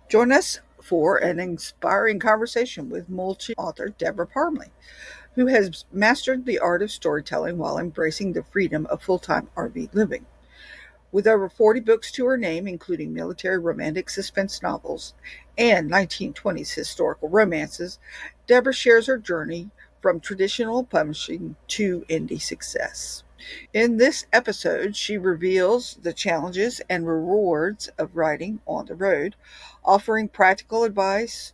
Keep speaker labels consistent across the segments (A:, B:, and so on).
A: Join us for an inspiring conversation with multi-author Debra Parmley, who has mastered the art of storytelling while embracing the freedom of full-time RV living. With over 40 books to her name, including military romantic suspense novels and 1920s historical romances, Deborah shares her journey from traditional publishing to indie success. In this episode, she reveals the challenges and rewards of writing on the road, offering practical advice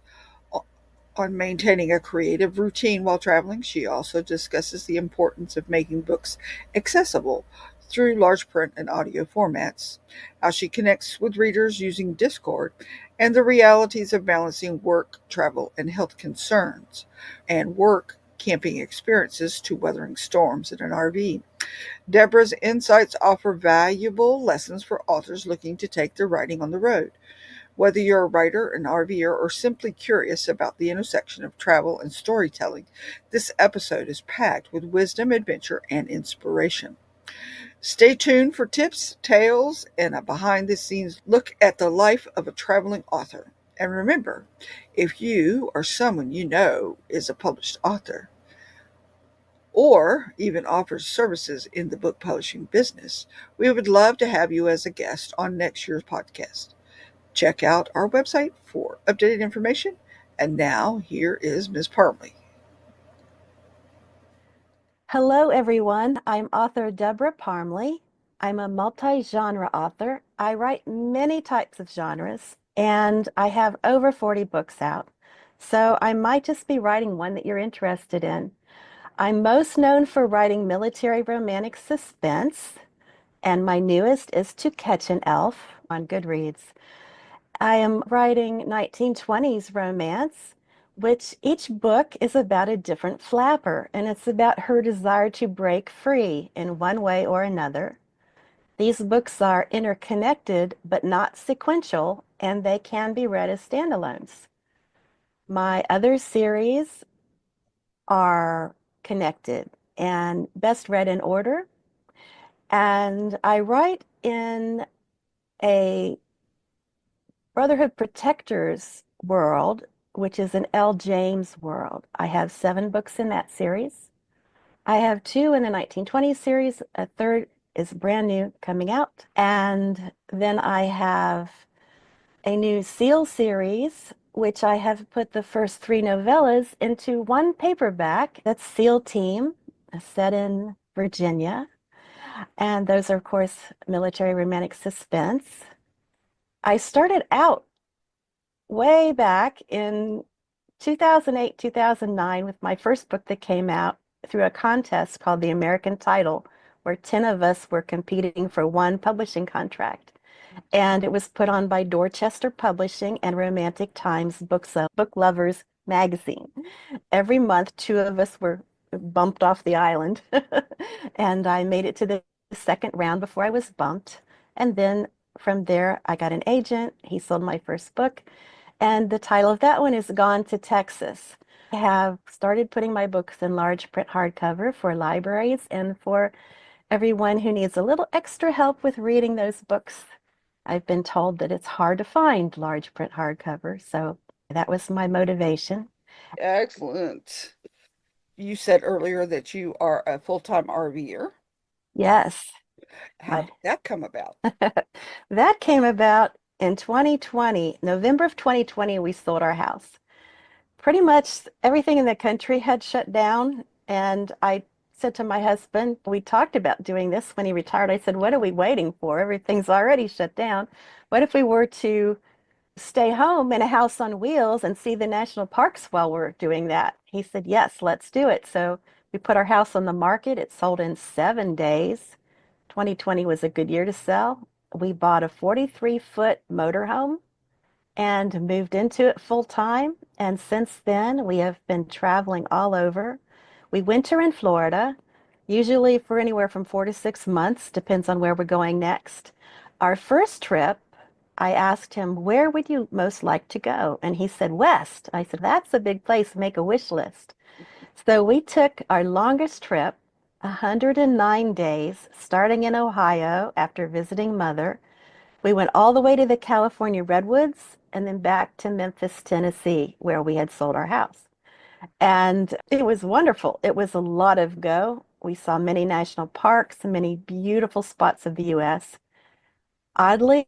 A: on maintaining a creative routine while traveling. She also discusses the importance of making books accessible through large print and audio formats, how she connects with readers using Discord, and the realities of balancing work, travel, and health concerns, and work camping experiences to weathering storms in an RV. Deborah's insights offer valuable lessons for authors looking to take their writing on the road. Whether you're a writer, an RVer, or simply curious about the intersection of travel and storytelling, this episode is packed with wisdom, adventure, and inspiration. Stay tuned for tips, tales, and a behind the scenes look at the life of a traveling author. And remember, if you or someone you know is a published author, or even offers services in the book publishing business, we would love to have you as a guest on next year's podcast. Check out our website for updated information. And now, here is Ms. Parmley.
B: Hello, everyone. I'm author Debra Parmley. I'm a multi-genre author. I write many types of genres, and I have over 40 books out. So I might just be writing one that you're interested in. I'm most known for writing military romantic suspense, and my newest is To Catch an Elf on Goodreads. I am writing 1920s romance, which each book is about a different flapper, and it's about her desire to break free in one way or another. These books are interconnected but not sequential, and they can be read as standalones. My other series are connected and best read in order, and I write in a Brotherhood Protectors world, which is an L. James world. I have 7 books in that series. I have 2 in the 1920s series. A third is brand new coming out. And then I have a new SEAL series, which I have put the first 3 novellas into one paperback. That's SEAL Team, set in Virginia. And those are, of course, military romantic suspense. I started out way back in 2008, 2009 with my first book that came out through a contest called the American Title, where 10 of us were competing for one publishing contract. And it was put on by Dorchester Publishing and Romantic Times Book Lovers magazine. Every month, 2 of us were bumped off the island. And I made it to the second round before I was bumped. And then from there, I got an agent. He sold my first book. And the title of that one is Gone to Texas. I have started putting my books in large print hardcover for libraries and for everyone who needs a little extra help with reading those books. I've been told that it's hard to find large print hardcover, so that was my motivation.
A: Excellent. You said earlier that you are a full-time RVer.
B: Yes,
A: How
B: I,
A: did that come about?
B: that came about in 2020. November of 2020, we sold our house. Pretty much everything in the country had shut down, and I said to my husband, we talked about doing this when he retired. I said, what are we waiting for? Everything's already shut down. What if we were to stay home in a house on wheels and see the national parks while we're doing that? He said, yes, let's do it. So we put our house on the market. It sold in 7 days. 2020 was a good year to sell. We bought a 43-foot motorhome and moved into it full time. And since then, we have been traveling all over. We winter in Florida, usually for anywhere from 4 to 6 months, depends on where we're going next. Our first trip, I asked him, where would you most like to go? And he said, West. I said, that's a big place, make a wish list. So we took our longest trip, 109 days, starting in Ohio after visiting mother. We went all the way to the California redwoods and then back to Memphis, Tennessee, where we had sold our house. And it was wonderful. It was a lot of go. We saw many national parks, many beautiful spots of the US. Oddly,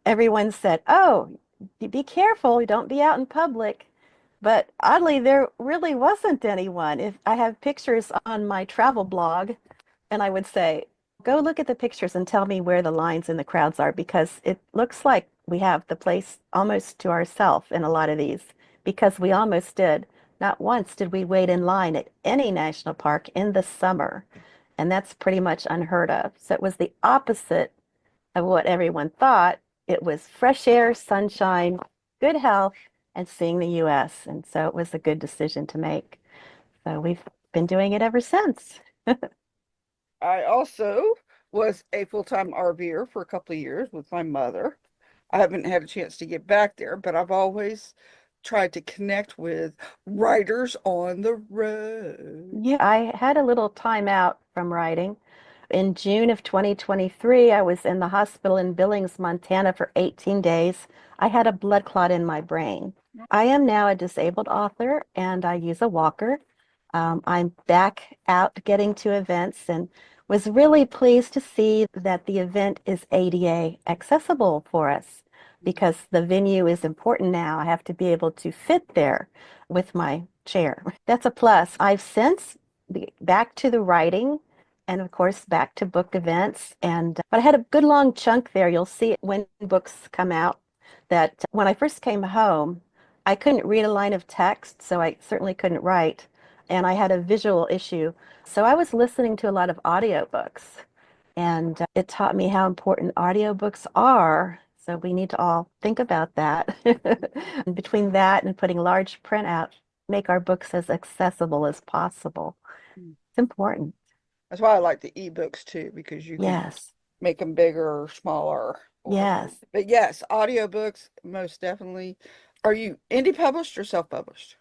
B: everyone said, "Oh, be careful, don't be out in public." But oddly, there really wasn't anyone. If I have pictures on my travel blog, and I would say, go look at the pictures and tell me where the lines and the crowds are, because it looks like we have the place almost to ourselves in a lot of these, because we almost did. Not once did we wait in line at any national park in the summer, and that's pretty much unheard of. So it was the opposite of what everyone thought. It was fresh air, sunshine, good health, and seeing the US. And so it was a good decision to make. So we've been doing it ever since.
A: I also was a full-time RVer for a couple of years with my mother. I haven't had a chance to get back there, but I've always tried to connect with writers on the road.
B: Yeah, I had a little time out from writing. In June of 2023, I was in the hospital in Billings, Montana for 18 days. I had a blood clot in my brain. I am now a disabled author and I use a walker. I'm back out getting to events and was really pleased to see that the event is ADA accessible for us because the venue is important now. I have to be able to fit there with my chair. That's a plus. I've since back to the writing and of course back to book events, and but I had a good long chunk there. You'll see it when books come out that when I first came home, I couldn't read a line of text, so I certainly couldn't write, and I had a visual issue. So I was listening to a lot of audiobooks, and it taught me how important audiobooks are. So we need to all think about that. And between that and putting large print out, make our books as accessible as possible. It's important.
A: That's why I like the ebooks too, because you can
B: Yes.
A: make them bigger or smaller. Or,
B: Yes.
A: but yes, audiobooks most definitely. Are you indie published or self-published?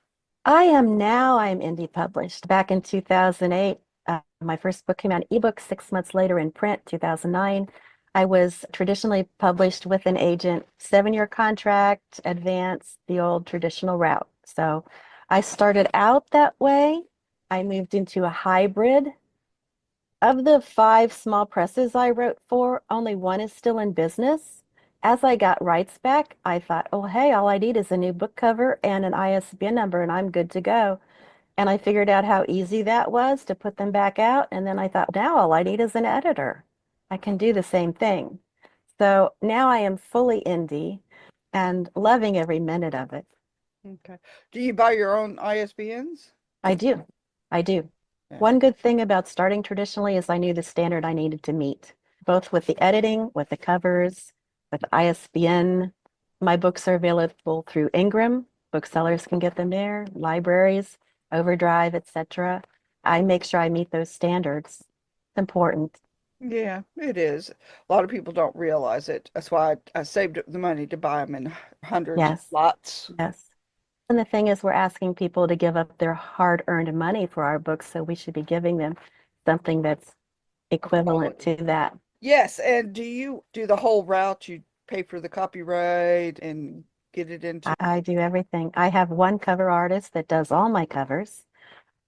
B: I'm indie published. Back in 2008, my first book came out in ebook, 6 months later in print, 2009. I was traditionally published with an agent, 7-year contract, advance, the old traditional route. So I started out that way. I moved into a hybrid. Of the 5 small presses I wrote for, only one is still in business. As I got rights back, I thought, oh, hey, all I need is a new book cover and an ISBN number, and I'm good to go. And I figured out how easy that was to put them back out. And then I thought, now all I need is an editor. I can do the same thing. So now I am fully indie and loving every minute of it.
A: Okay. Do you buy your own ISBNs?
B: I do. I do.
A: Yeah.
B: One good thing about starting traditionally is I knew the standard I needed to meet, both with the editing, with the covers, with the ISBN. My books are available through Ingram. Booksellers can get them there, libraries, Overdrive, etc. I make sure I meet those standards. It's important.
A: Yeah, it is. A lot of people don't realize it. That's why I saved up the money to buy them in hundreds of
B: Yes,
A: lots.
B: yes. And the thing is, we're asking people to give up their hard-earned money for our books, so we should be giving them something that's equivalent
A: Quality.
B: to that.
A: Yes, and do you do the whole route? You pay for the copyright and get it into.
B: I do everything. I have one cover artist that does all my covers.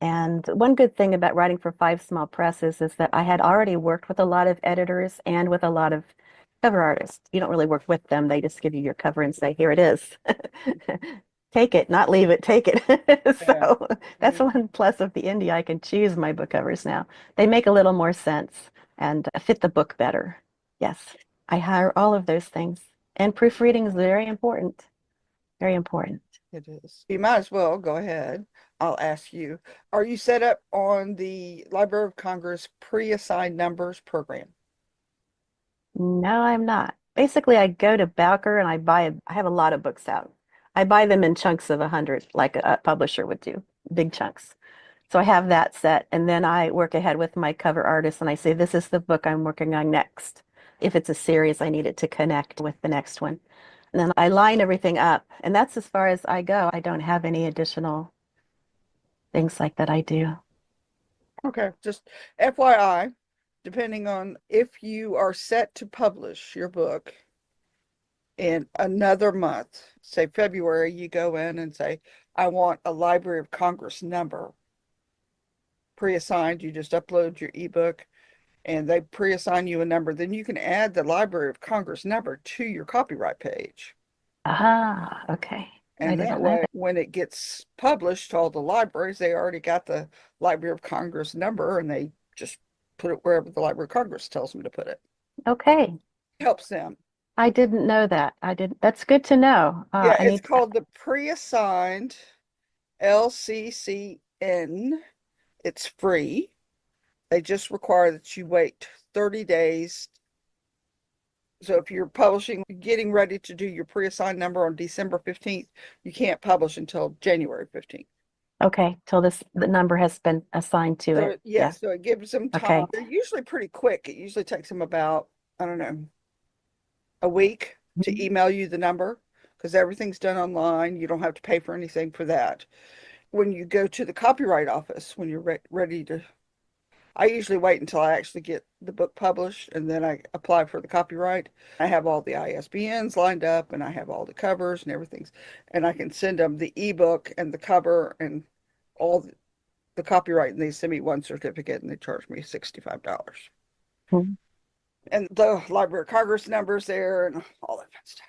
B: And one good thing about writing for 5 small presses is that I had already worked with a lot of editors and with a lot of cover artists. You don't really work with them. They just give you your cover and say, here it is. Take it, not leave it, take it.
A: Yeah.
B: So that's
A: Yeah.
B: one plus of the indie. I can choose my book covers now. They make a little more sense and fit the book better. Yes, I hire all of those things. And proofreading is very important. Very important.
A: It is. You might as well go ahead. I'll ask you. Are you set up on the Library of Congress pre-assigned numbers program?
B: No, I'm not. Basically, I go to Bowker and I have a lot of books out. I buy them in chunks of 100, like a publisher would do, big chunks. So I have that set, and then I work ahead with my cover artist and I say, this is the book I'm working on next. If it's a series, I need it to connect with the next one. And then I line everything up, and that's as far as I go. I don't have any additional things like that I do.
A: Okay, just FYI, depending on if you are set to publish your book, in another month, say February, you go in and say, I want a Library of Congress number pre-assigned. You just upload your ebook and they pre-assign you a number. Then you can add the Library of Congress number to your copyright page.
B: Ah, okay. I
A: And that
B: didn't know
A: way,
B: that.
A: when it gets published to all the libraries, they already got the Library of Congress number and they just put it wherever the Library of Congress tells them to put it.
B: Okay.
A: Helps them.
B: I didn't know that. I didn't. That's good to know.
A: Yeah,
B: I
A: it's
B: need to,
A: called the pre-assigned LCCN. It's free. They just require that you wait 30 days. So if you're publishing, getting ready to do your pre-assigned number on December 15th, you can't publish until January 15th.
B: okay, till the number has been assigned to it.
A: So yeah,
B: Yeah.
A: so it gives them time.
B: Okay.
A: They're usually pretty quick. It usually takes them about, I don't know, a week to email you the number because everything's done online. You don't have to pay for anything for that. When you go to the copyright office, when you're ready to, I usually wait until I actually get the book published and then I apply for the copyright. I have all the ISBNs lined up and I have all the covers and everything. And I can send them the ebook and the cover and all the copyright. And they send me one certificate and they charge me $65.
B: Mhm.
A: And the Library of Congress numbers there and all that fun stuff.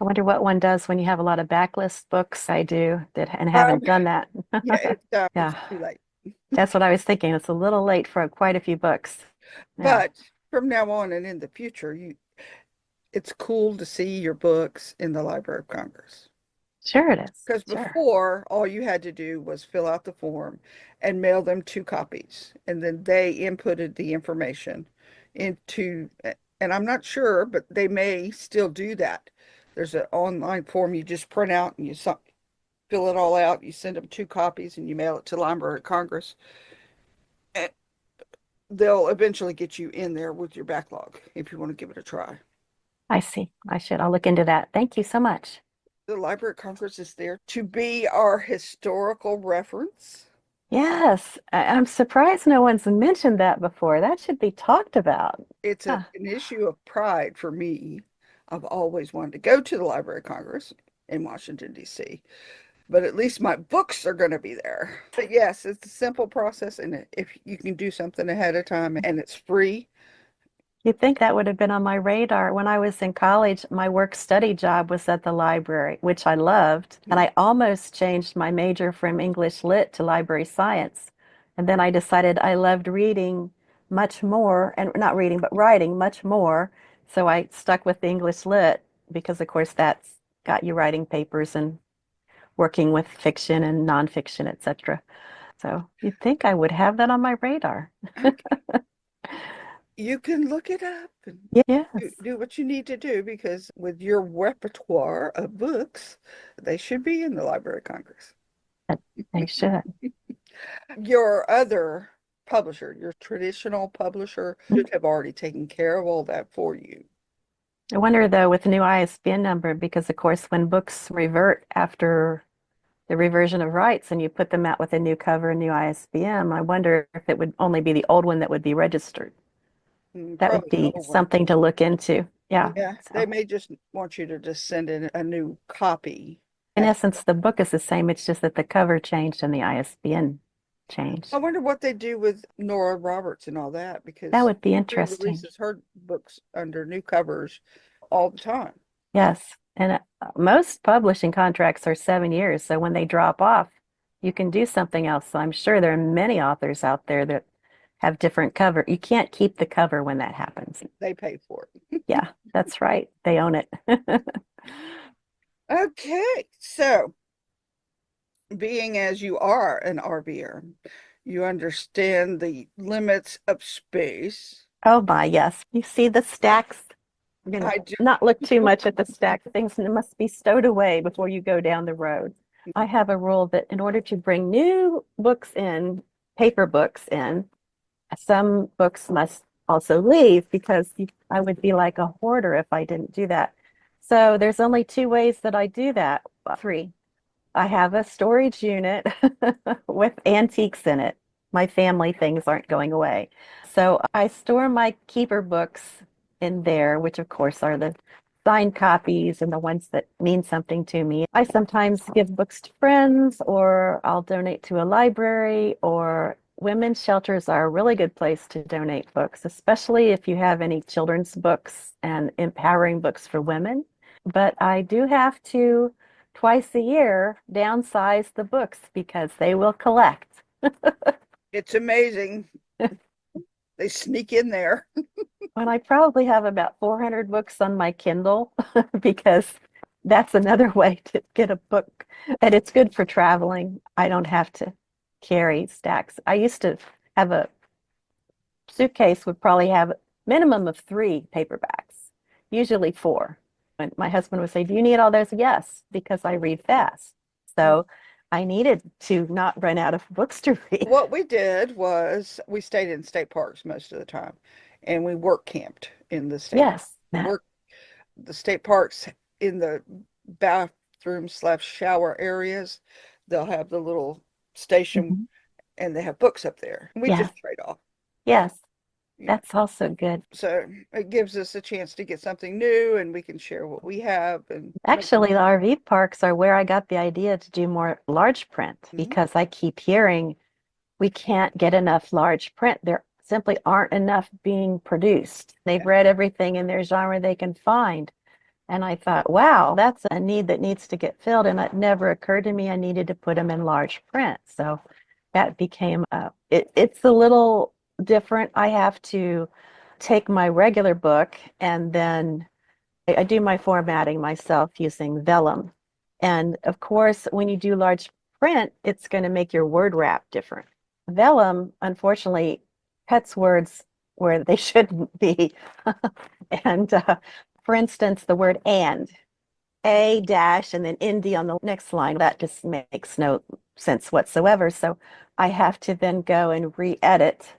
B: I wonder what one does when you have a lot of backlist books. I do that and
A: Um,
B: haven't done that.
A: yeah, it's
B: Yeah,
A: too late.
B: that's what I was thinking. It's a little late for quite a few books. Yeah,
A: But from now on and in the future, it's cool to see your books in the Library of Congress.
B: sure it is.
A: Because
B: Sure.
A: before, all you had to do was fill out the form and mail them 2 copies. And then they inputted the information into, and I'm not sure, but they may still do that. There's an online form you just print out and you fill it all out. You send them 2 copies and you mail it to the Library of Congress. And they'll eventually get you in there with your backlog if you want to give it a try.
B: I see. I should. I'll look into that. Thank you so much.
A: The Library of Congress is there to be our historical reference.
B: Yes, I'm surprised no one's mentioned that before. That should be talked about.
A: It's
B: Huh,
A: an issue of pride for me. I've always wanted to go to the Library of Congress in Washington, D.C., but at least my books are going to be there. But yes, it's a simple process, and if you can do something ahead of time and it's free,
B: you'd think that would have been on my radar. When I was in college, my work study job was at the library, which I loved. And I almost changed my major from English Lit to library science. And then I decided I loved reading much more, and not reading, but writing much more. So I stuck with the English Lit because, of course, that's got you writing papers and working with fiction and nonfiction, etc. So you'd think I would have that on my radar.
A: okay, you can look it up and
B: Yes,
A: do what you need to do because with your repertoire of books, they should be in the Library of Congress.
B: I should.
A: Your other publisher, your traditional publisher, should have already taken care of all that for you.
B: I wonder though with the new ISBN number, because of course when books revert after the reversion of rights and you put them out with a new cover and new ISBN, I wonder if it would only be the old one that would be registered. That would
A: Probably the
B: be
A: old one.
B: something to look into. Yeah.
A: Yeah, they
B: So
A: may just want you to just send in a new copy.
B: in essence, the book is the same. It's just that the cover changed and the ISBN
A: I
B: changed.
A: wonder what they do with Nora Roberts and all that
B: That
A: because
B: would be
A: she
B: interesting.
A: releases her books under new covers all the time.
B: Yes. And most publishing contracts are 7 years. So when they drop off, you can do something else. So I'm sure there are many authors out there that have different cover. You can't keep the cover when that happens.
A: They pay for it.
B: Yeah, that's right. They own it.
A: Okay, so being as you are an RVer, you understand the limits of space.
B: Oh my, yes. You see the stacks? I'm gonna
A: I do.
B: not look too much at the stack. Things must be stowed away before you go down the road. I have a rule that in order to bring new books in, paper books in, some books must also leave because I would be like a hoarder if I didn't do that. So there's only two ways that I do that. Well, three. I have a storage unit with antiques in it. My family things aren't going away. So I store my keeper books in there, which of course are the signed copies and the ones that mean something to me. I sometimes give books to friends, or I'll donate to a library, or women's shelters are a really good place to donate books, especially if you have any children's books and empowering books for women. But I do have to twice a year downsize the books because they will collect.
A: It's amazing. They sneak in there.
B: And I probably have about 400 books on my Kindle because that's another way to get a book. And it's good for traveling. I don't have to carry stacks. I used to have a suitcase would probably have minimum of three paperbacks, usually four. And my husband would say, "Do you need all those?" Yes, because I read fast. So I needed to not run out of books to read.
A: What we did was we stayed in state parks most of the time, and we work camped in the state park.
B: Yes, that.
A: Work the state parks in the bathroom slash shower areas. They'll have the little station,
B: Mhm.
A: and they have books up there. We
B: Yes,
A: just trade off,
B: yes,
A: you know.
B: that's also good.
A: So it gives us a chance to get something new, and we can share what we have. And
B: Actually, the RV parks are where I got the idea to do more large print
A: Mhm.
B: because I keep hearing we can't get enough large print. There simply aren't enough being produced. They've read everything in their genre they can find. And I thought, wow, that's a need that needs to get filled. And it never occurred to me I needed to put them in large print. So that became it's a little different. I have to take my regular book and then I do my formatting myself using vellum. And of course, when you do large print, it's going to make your word wrap different. Vellum, unfortunately, cuts words where they shouldn't be. And for instance, the word and, a dash, and then Indy on the next line, that just makes no sense whatsoever. So I have to then go and re-edit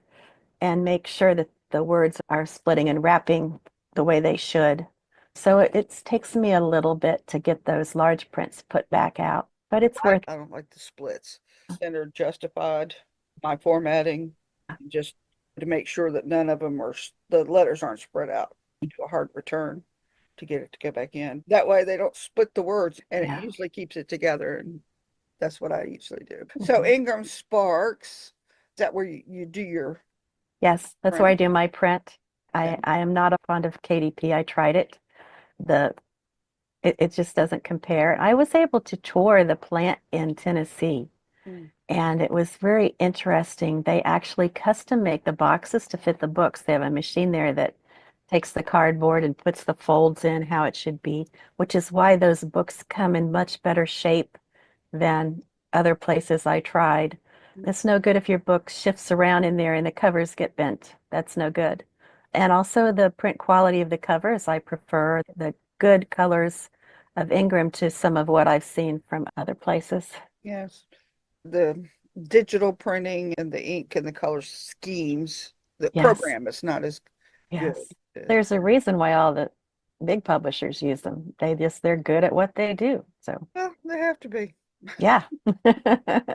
B: and make sure that the words are splitting and wrapping the way they should. So it takes me a little bit to get those large prints put back out, but it's worth
A: I don't like the splits. Center justified my formatting just to make sure that none of them are, the letters aren't spread out into a hard return to get it to go back in. That way they don't split the words, and it
B: yeah.
A: usually keeps it together. And that's what I usually do. So
B: Mhm.
A: Ingram Sparks, is that where you do your
B: Yes, that's where I
A: printing?
B: do my print.
A: Okay.
B: I am not a fond of KDP. I tried it. The it just doesn't compare. I was able to tour the plant in Tennessee,
A: Mm.
B: and it was very interesting. They actually custom make the boxes to fit the books. They have a machine there that takes the cardboard and puts the folds in how it should be, which is why those books come in much better shape than other places I tried. It's no good if your book shifts around in there and the covers get bent. That's no good. And also the print quality of the covers, I prefer the good colors of Ingram to some of what I've seen from other places.
A: Yes. The digital printing and the ink and the color schemes, the
B: Yes,
A: program is not as good
B: yes.
A: as,
B: There's a reason why all the big publishers use them. They're good at what they do. So,
A: well, they have to be.
B: yeah.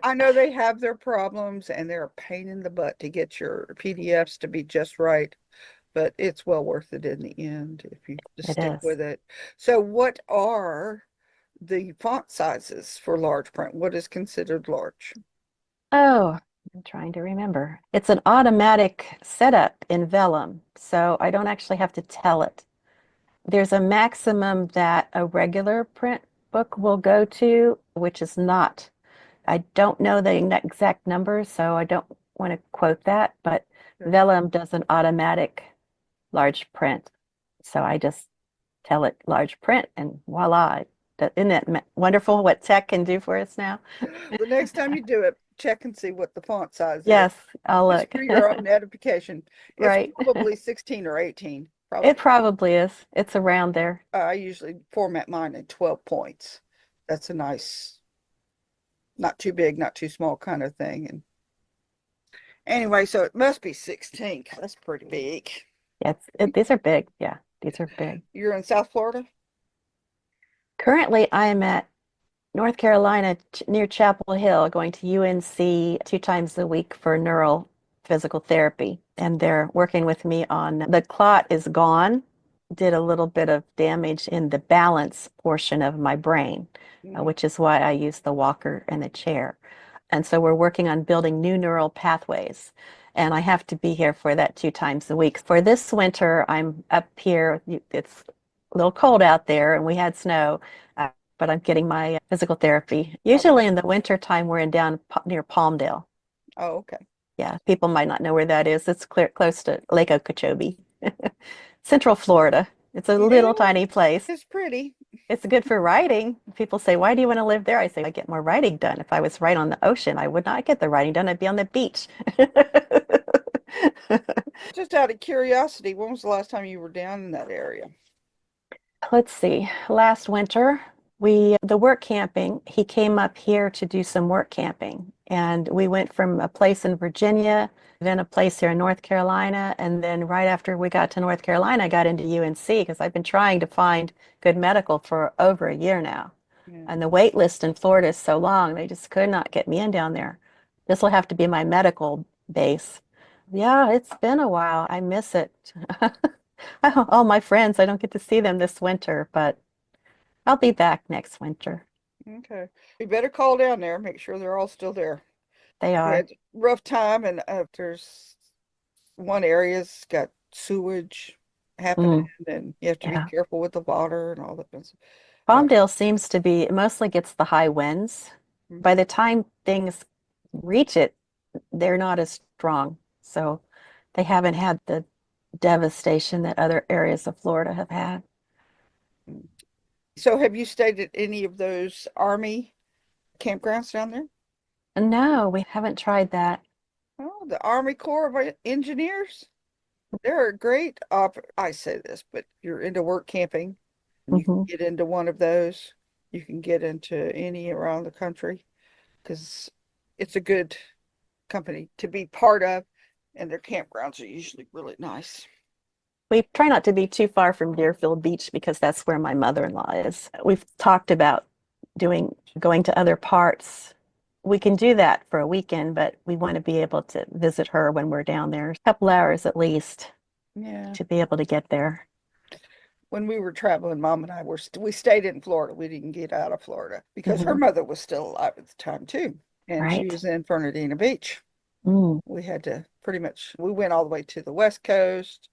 A: I know they have their problems and they're a pain in the butt to get your PDFs to be just right, but it's well worth it in the end if you just
B: It
A: stick
B: is.
A: with it. So, what are the font sizes for large print? What is considered large?
B: Oh, I'm trying to remember. It's an automatic setup in Vellum, so I don't actually have to tell it. There's a maximum that a regular print book will go to, which is not. I don't know the exact number, so I don't want to quote that, but
A: Okay.
B: Vellum does an automatic large print. So I just tell it large print and voila. Isn't it wonderful what tech can do for us now?
A: The next time you do it, check and see what the font size is,
B: Yes, I'll
A: just
B: look.
A: for your own edification. It's
B: Right.
A: probably 16 or 18,
B: It
A: probably.
B: probably is. It's around there.
A: I usually format mine in 12 points. That's a nice, not too big, not too small kind of thing. And anyway, so it must be 16. 'Cause that's pretty big.
B: Yes, these are big. Yeah, these are big.
A: You're in South Florida?
B: Currently, I am at North Carolina near Chapel Hill, going to UNC 2 times a week for neural physical therapy. And they're working with me on the clot is gone. did a little bit of damage in the balance portion of my brain,
A: Mhm.
B: which is why I use the walker and the chair. And so we're working on building new neural pathways. And I have to be here for that 2 times a week. For this winter, I'm up here. It's a little cold out there, and we had snow, but I'm getting my physical therapy.
A: Okay.
B: Usually in the winter time, we're in down near Palmdale.
A: Oh, okay.
B: Yeah, people might not know where that is. It's close to Lake Okeechobee, Central Florida. It's a little
A: Yeah,
B: tiny place.
A: it's pretty.
B: It's good for writing. People say, "Why do you want to live there?" I say, "I get more writing done. If I was right on the ocean, I would not get the writing done. I'd be on the beach."
A: Just out of curiosity, when was the last time you were down in that area?
B: Let's see. Last winter, the work camping, he came up here to do some work camping. And we went from a place in Virginia, then a place here in North Carolina. And then right after we got to North Carolina, I got into UNC because I've been trying to find good medical for over a year now.
A: Yeah.
B: And the wait list in Florida is so long, they just could not get me in down there. This will have to be my medical base. Yeah, it's been a while. I miss it. All my friends, I don't get to see them this winter, but I'll be back next winter.
A: Okay. We better call down there, make sure they're all still there.
B: They
A: We
B: are.
A: had a rough time, and there's one area's got sewage happening,
B: Mm,
A: and you have to be
B: yeah.
A: careful with the water and all that. Uh,
B: Palmdale seems to be, it mostly gets the high winds. By
A: mhm.
B: the time things reach it, they're not as strong. So they haven't had the devastation that other areas of Florida have had.
A: So, have you stayed at any of those Army campgrounds down there?
B: No, we haven't tried that.
A: Oh, the Army Corps of Engineers. They're a great I say this, but you're into work camping and you can
B: Hmm.
A: get into one of those. You can get into any around the country because it's a good company to be part of, and their campgrounds are usually really nice.
B: We try not to be too far from Deerfield Beach because that's where my mother-in-law is. We've talked about going to other parts. We can do that for a weekend, but we want to be able to visit her when we're down there, a couple hours at least
A: Yeah.
B: to be able to get there.
A: When we were traveling, Mom and I we stayed in Florida. We didn't get out of Florida because her
B: Hmm.
A: mother was still alive at the time too, and she
B: Right?
A: was in Fernandina Beach.
B: Mm.
A: We had to pretty much we went all the way to the West Coast,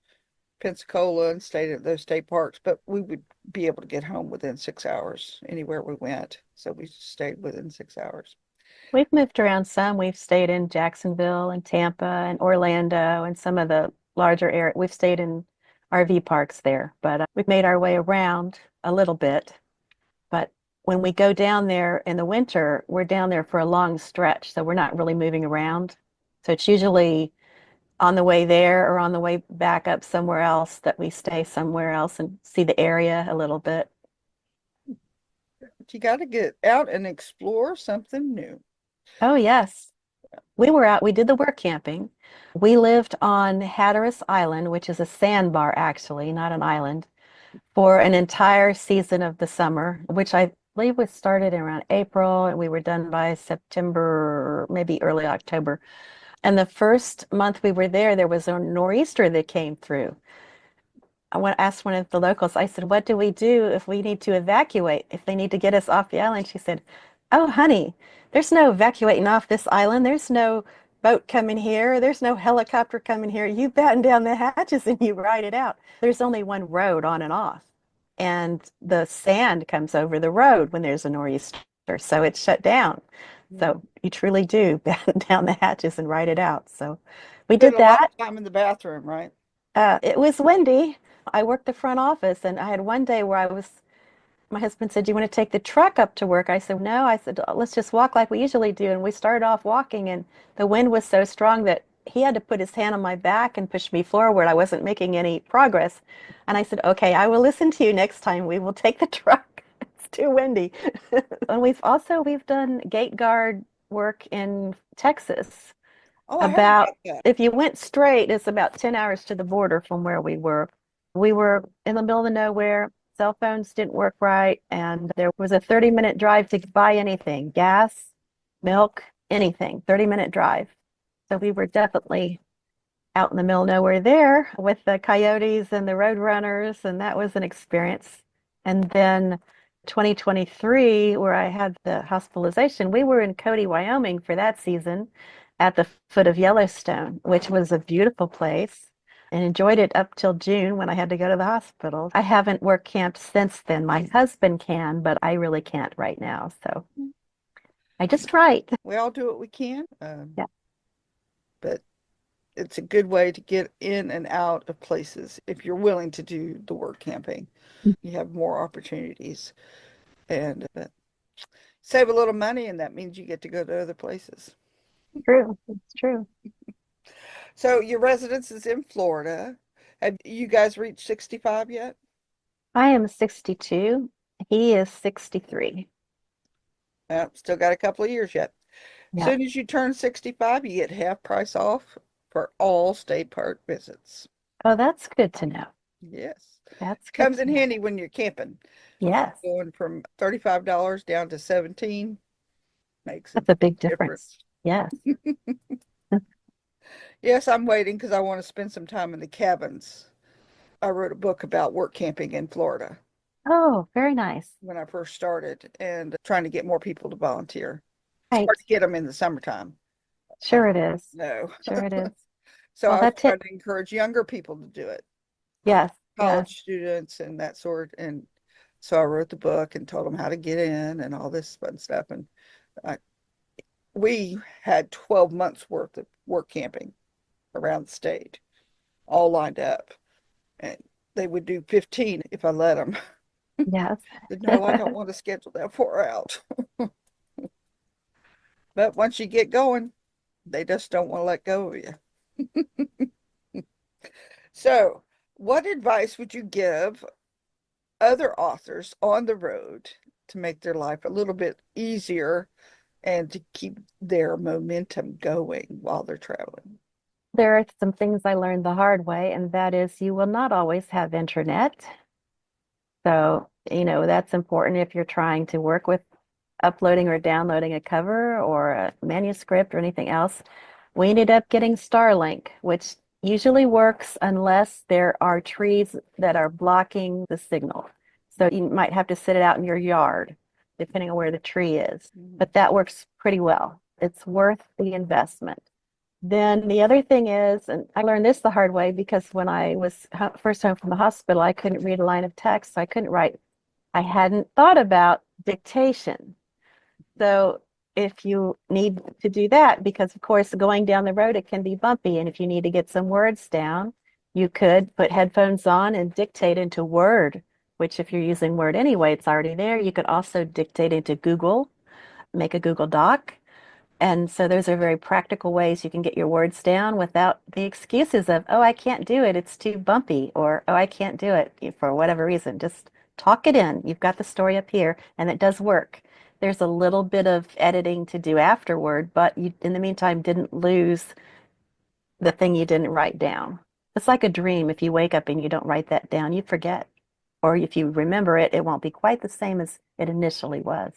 A: Pensacola, and stayed at those state parks, but we would be able to get home within 6 hours anywhere we went. So we stayed within 6 hours.
B: We've moved around some. We've stayed in Jacksonville and Tampa and Orlando and some of the larger areas. We've stayed in RV parks there, but we've made our way around a little bit. But when we go down there in the winter, we're down there for a long stretch, so we're not really moving around. So it's usually on the way there or on the way back up somewhere else that we stay somewhere else and see the area a little bit.
A: But you got to get out and explore something new.
B: Oh, yes. We were out, we did the work camping. We lived on Hatteras Island, which is a sandbar actually, not an island, for an entire season of the summer, which I believe was started around April and we were done by September, maybe early October. And the first month we were there was a nor'easter that came through. Asked one of the locals, I said, "What do we do if we need to evacuate, if they need to get us off the island?" She said, "Oh, honey, there's no evacuating off this island. There's no boat coming here. There's no helicopter coming here. You batten down the hatches and you ride it out. There's only one road on and off. And the sand comes over the road when there's a nor'easter. So it's shut down.
A: Mhm.
B: So you truly do batten down the hatches and ride it out." So we
A: Spend
B: did
A: a lot
B: that.
A: of time in the bathroom, right?
B: It was windy. I worked the front office, and I had one day where my husband said, "Do you want to take the truck up to work?" I said, "No." I said, "Let's just walk like we usually do." And we started off walking, and the wind was so strong that he had to put his hand on my back and push me forward. I wasn't making any progress. And I said, "Okay, I will listen to you next time. We will take the truck. It's too windy." And we've done gate guard work in Texas.
A: Oh, I heard
B: About
A: about that.
B: if you went straight, it's about 10 hours to the border from where we were. We were in the middle of nowhere. Cell phones didn't work right, and there was a 30-minute drive to buy anything, gas, milk, anything, 30-minute drive. So we were definitely out in the middle of nowhere there with the coyotes and the road runners, and that was an experience. And then 2023, where I had the hospitalization, we were in Cody, Wyoming for that season at the foot of Yellowstone, which was a beautiful place and enjoyed it up till June when I had to go to the hospital. I haven't work camped since then. My husband can, but I really can't right now. So I just write.
A: We all do what we can,
B: Yeah.
A: but it's a good way to get in and out of places if you're willing to do the work camping. You have more opportunities and save a little money, and that means you get to go to other places.
B: True. It's true.
A: So your residence is in Florida. Have you guys reached 65 yet?
B: I am 62. He is 63.
A: Well, still got a couple of years yet. As
B: Yeah.
A: soon as you turn 65, you get half price off for all state park visits.
B: Oh, that's good to know.
A: Yes.
B: That's good
A: Comes
B: to
A: in
B: know.
A: handy when you're camping.
B: Yes,
A: Going from $35 down to 17 makes a
B: that's a big difference.
A: difference.
B: Yes.
A: Yes, I'm waiting because I want to spend some time in the cabins. I wrote a book about work camping in Florida
B: Oh, very nice.
A: when I first started and trying to get more people to volunteer. It's
B: Right.
A: hard to get them in the summertime.
B: Sure it is.
A: No.
B: Sure it is.
A: So
B: Well,
A: I was
B: that's
A: trying
B: it.
A: to encourage younger people to do it,
B: Yes. Yes.
A: college students and that sort. And so I wrote the book and told them how to get in and all this fun stuff. And I, we had 12 months worth of work camping around the state, all lined up. And they would do 15 if I let them.
B: Yes.
A: But no, I don't want to schedule that far out. But once you get going, they just don't want to let go of you. So, what advice would you give other authors on the road to make their life a little bit easier and to keep their momentum going while they're traveling?
B: There are some things I learned the hard way, and that is you will not always have internet. So, that's important if you're trying to work with uploading or downloading a cover or a manuscript or anything else. We ended up getting Starlink, which usually works unless there are trees that are blocking the signal. So you might have to sit it out in your yard, depending on where the tree is.
A: Mhm.
B: But that works pretty well. It's worth the investment. Then the other thing is, and I learned this the hard way because when I was first home from the hospital, I couldn't read a line of text, so I couldn't write. I hadn't thought about dictation. So if you need to do that, because of course going down the road, it can be bumpy. And if you need to get some words down, you could put headphones on and dictate into Word, which if you're using Word anyway, it's already there. You could also dictate into Google, make a Google Doc. And so those are very practical ways you can get your words down without the excuses of, oh, I can't do it. It's too bumpy, or oh, I can't do it for whatever reason. Just talk it in. You've got the story up here, and it does work. There's a little bit of editing to do afterward, but you, in the meantime, didn't lose the thing you didn't write down. It's like a dream. If you wake up and you don't write that down, you forget. Or if you remember it, it won't be quite the same as it initially was.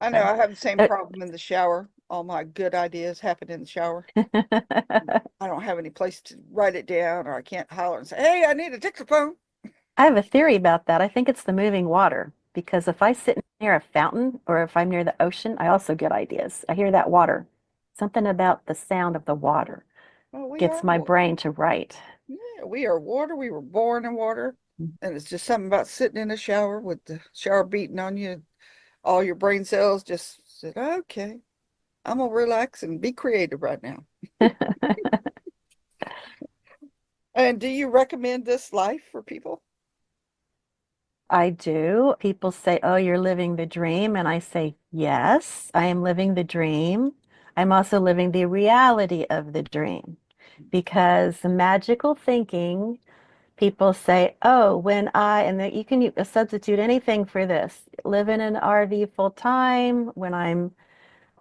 A: I know
B: So,
A: I have the same
B: uh,
A: problem in the shower. All my good ideas happen in the shower. I don't have any place to write it down, or I can't holler and say, "Hey, I need a dictaphone."
B: I have a theory about that. I think it's the moving water because if I sit near a fountain or if I'm near the ocean, I also get ideas. I hear that water. Something about the sound of the water
A: Well, we are
B: gets my
A: water.
B: brain to write.
A: Yeah, we are water. We were born in water. And it's just something about sitting in a shower with the shower beating on you. All your brain cells just said, okay, I'm gonna relax and be creative right now. And do you recommend this life for people?
B: I do. People say, "Oh, you're living the dream." And I say, "Yes, I am living the dream. I'm also living the reality of the dream." Because magical thinking, people say, "Oh, when I," and that you can substitute anything for this, live in an RV full time, when I'm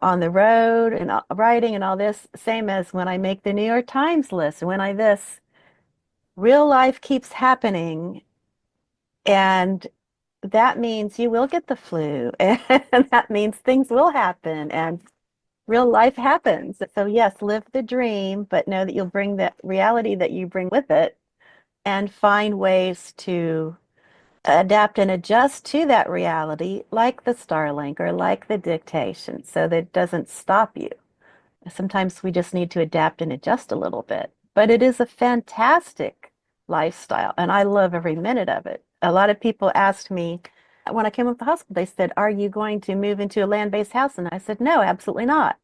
B: on the road and writing and all this, same as when I make the New York Times list, when I this, real life keeps happening. And that means you will get the flu, and that means things will happen. And real life happens. So yes, live the dream, but know that you'll bring that reality that you bring with it and find ways to adapt and adjust to that reality, like the Starlink or like the dictation, so that it doesn't stop you. Sometimes we just need to adapt and adjust a little bit. But it is a fantastic lifestyle, and I love every minute of it. A lot of people asked me when I came up to the hospital, they said, "Are you going to move into a land-based house?" And I said, "No, absolutely not.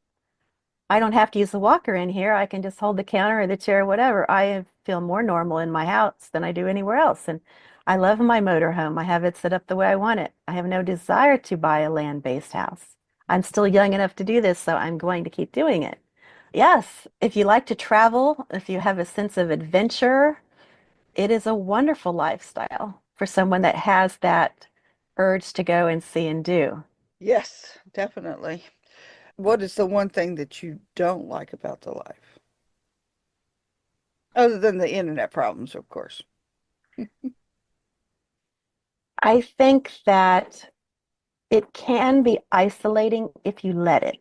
B: I don't have to use the walker in here. I can just hold the counter or the chair or whatever. I feel more normal in my house than I do anywhere else. And I love my motorhome. I have it set up the way I want it. I have no desire to buy a land-based house. I'm still young enough to do this, so I'm going to keep doing it. Yes, if you like to travel, if you have a sense of adventure, it is a wonderful lifestyle for someone that has that urge to go and see and do.
A: Yes, definitely. What is the one thing that you don't like about the life? Other than the internet problems, of course.
B: I think that it can be isolating if you let it.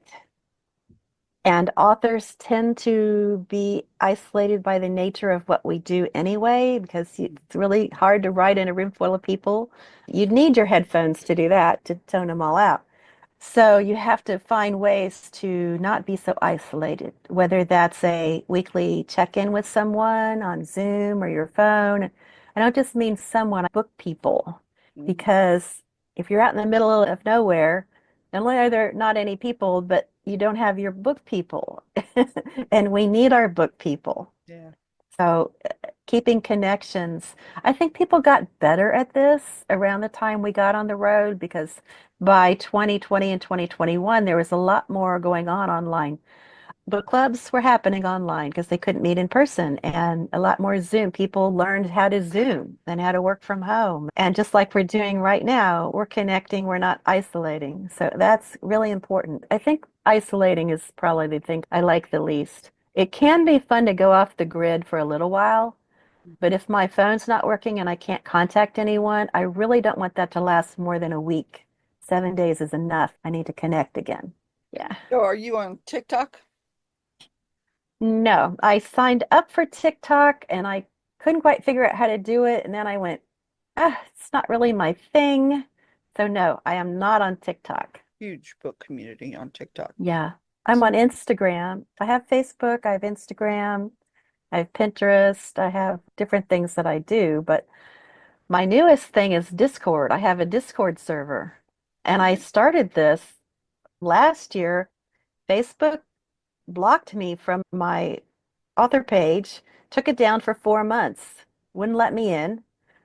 B: And authors tend to be isolated by the nature of what we do anyway, because it's really hard to write in a room full of people. You'd need your headphones to do that, to tone them all out. So you have to find ways to not be so isolated, whether that's a weekly check-in with someone on Zoom or your phone. I don't just mean someone, I book people,
A: Mhm.
B: because if you're out in the middle of nowhere, not only are there not any people, but you don't have your book people. And we need our book people.
A: Yeah.
B: So keeping connections. I think people got better at this around the time we got on the road because by 2020 and 2021, there was a lot more going on online. Book clubs were happening online because they couldn't meet in person, and a lot more Zoom. People learned how to Zoom and how to work from home. And just like we're doing right now, we're connecting, we're not isolating. So that's really important. I think isolating is probably the thing I like the least. It can be fun to go off the grid for a little while, but if my phone's not working and I can't contact anyone, I really don't want that to last more than a week. 7 days is enough. I need to connect again. Yeah.
A: So are you on TikTok?
B: No, I signed up for TikTok and I couldn't quite figure out how to do it. And then I went, it's not really my thing. So no, I am not on TikTok.
A: Huge book community on TikTok.
B: Yeah. I'm on Instagram. I have Facebook, I have Instagram, I have Pinterest, I have different things that I do, but my newest thing is Discord. I have a Discord server. And I started this last year. Facebook blocked me from my author page, took it down for 4 months, wouldn't let me in.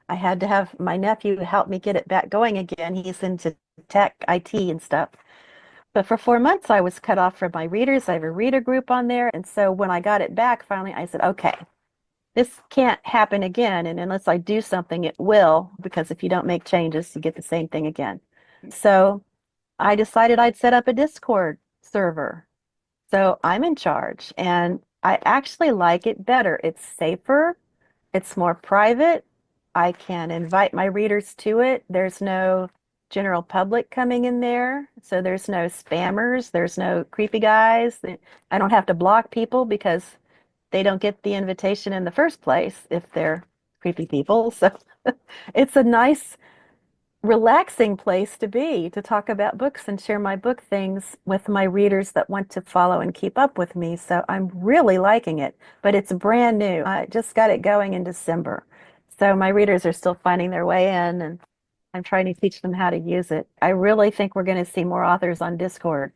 B: I had to have my nephew help me get it back going again. He's into tech, IT, and stuff. But for 4 months, I was cut off from my readers. I have a reader group on there. And so when I got it back, finally, I said, okay, this can't happen again. And unless I do something, it will, because if you don't make changes, you get the same thing again. So I decided I'd set up a Discord server. So I'm in charge and I actually like it better. It's safer, it's more private. I can invite my readers to it. There's no general public coming in there. So there's no spammers, there's no creepy guys. I don't have to block people because they don't get the invitation in the first place if they're creepy people. So it's a nice relaxing place to be to talk about books and share my book things with my readers that want to follow and keep up with me. So I'm really liking it, but it's brand new. I just got it going in December. So my readers are still finding their way in and I'm trying to teach them how to use it. I really think we're going to see more authors on Discord.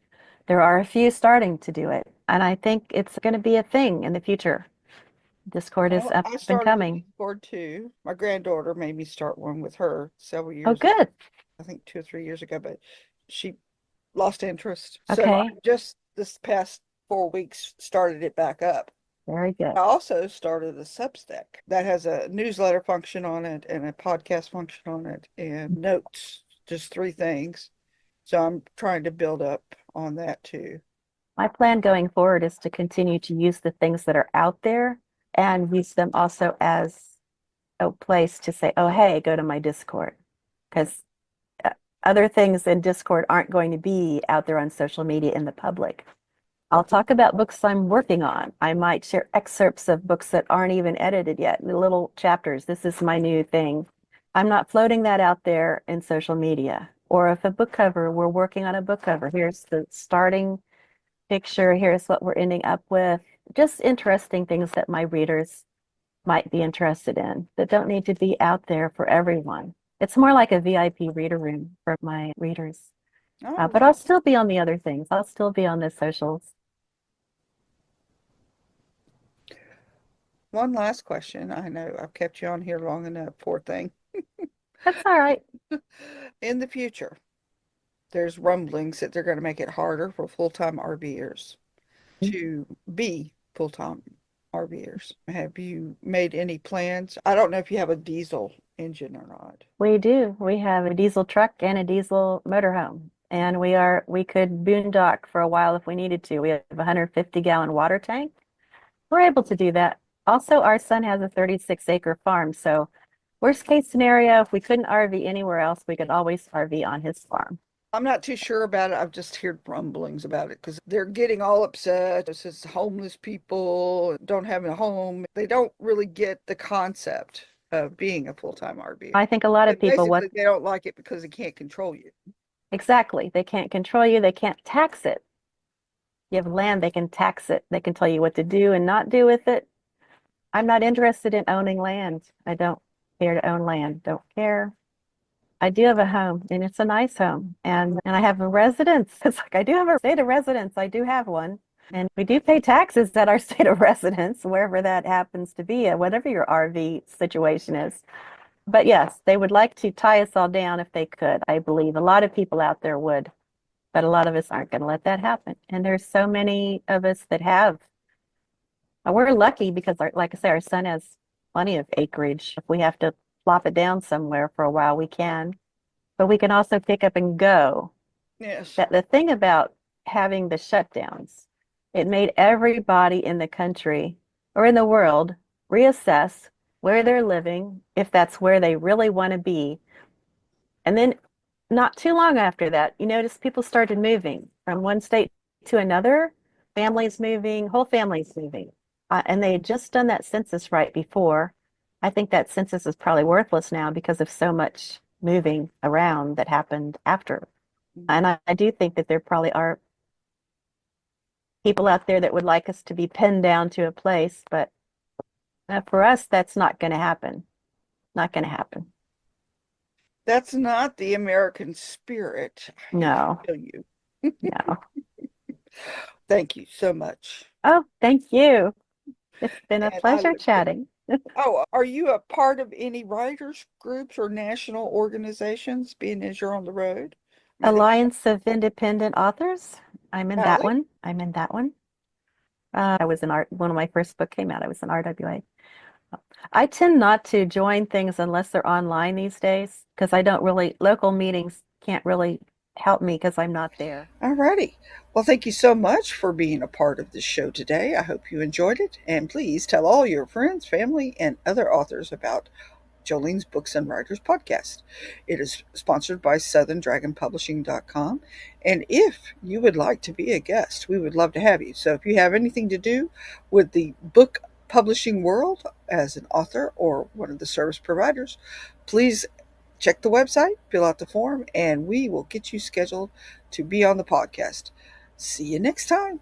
B: There are a few starting to do it, and I think it's going to be a thing in the future. Discord is up
A: I
B: and
A: started a
B: coming.
A: Discord too. My granddaughter made me start one with her several
B: Oh,
A: years,
B: good.
A: I think 2 or 3 years ago, but she lost interest. So I
B: Okay.
A: just this past 4 weeks started it back up.
B: Very good.
A: I also started a Substack that has a newsletter function on it and a podcast function on it and notes, just three things. So I'm trying to build up on that too.
B: My plan going forward is to continue to use the things that are out there and use them also as a place to say, oh, hey, go to my Discord. Because other things in Discord aren't going to be out there on social media in the public. I'll talk about books I'm working on. I might share excerpts of books that aren't even edited yet, the little chapters. This is my new thing. I'm not floating that out there in social media. Or if a book cover, we're working on a book cover. Here's the starting picture. Here's what we're ending up with. Just interesting things that my readers might be interested in that don't need to be out there for everyone. It's more like a VIP reader room for my readers.
A: Oh,
B: But I'll still be on the other things. I'll still be on the socials.
A: one last question. I know I've kept you on here long enough, poor thing.
B: That's all right.
A: In the future, there's rumblings that they're going to make it harder for full-time RVers to be full-time RVers. Have you made any plans? I don't know if you have a diesel engine or not.
B: We do. We have a diesel truck and a diesel motorhome. And we could boondock for a while if we needed to. We have a 150-gallon water tank. We're able to do that. Also, our son has a 36-acre farm. So, worst case scenario, if we couldn't RV anywhere else, we could always RV on his farm.
A: I'm not too sure about it. I've just heard rumblings about it because they're getting all upset. It says homeless people don't have a home. They don't really get the concept of being a full-time RVer.
B: I think a lot of
A: And
B: people, what
A: basically, they don't like it because they can't control you.
B: exactly, they can't control you, they can't tax it. You have land, they can tax it. They can tell you what to do and not do with it. I'm not interested in owning land. I don't care to own land. Don't care. I do have a home and it's a nice home. And I have a residence. It's like I do have a state of residence. I do have one. And we do pay taxes at our state of residence, wherever that happens to be, whatever your RV situation is. But yes, they would like to tie us all down if they could. I believe a lot of people out there would, but a lot of us aren't going to let that happen. And there's so many of us that have. We're lucky because, like I say, our son has plenty of acreage. If we have to plop it down somewhere for a while, we can. But we can also pick up and go.
A: Yes.
B: That the thing about having the shutdowns, it made everybody in the country or in the world reassess where they're living, if that's where they really want to be. And then not too long after that, you notice people started moving from one state to another, families moving, whole families moving. And they had just done that census right before. I think that census is probably worthless now because of so much moving around that happened after. And I do think that there probably are people out there that would like us to be pinned down to a place, but for us, that's not going to happen. Not going to happen.
A: That's not the American spirit, I hate
B: No,
A: to tell you.
B: no.
A: Thank you so much.
B: Oh, thank you. It's been a
A: And I
B: pleasure
A: look forward.
B: chatting.
A: Oh, are you a part of any writers groups or national organizations, being as you're on the road? I mean,
B: Alliance of Independent Authors. I'm in that
A: Allie?
B: one. I'm in that one. I was in art. One of my first book came out. I was in RWA. I tend not to join things unless they're online these days because I don't really, local meetings can't really help me because I'm not there.
A: Alrighty. Well, thank you so much for being a part of this show today. I hope you enjoyed it. And please tell all your friends, family, and other authors about Jolene's Books and Writers podcast. It is sponsored by southerndragonpublishing.com. And if you would like to be a guest, we would love to have you. So if you have anything to do with the book publishing world as an author or one of the service providers, please check the website, fill out the form, and we will get you scheduled to be on the podcast. See you next time.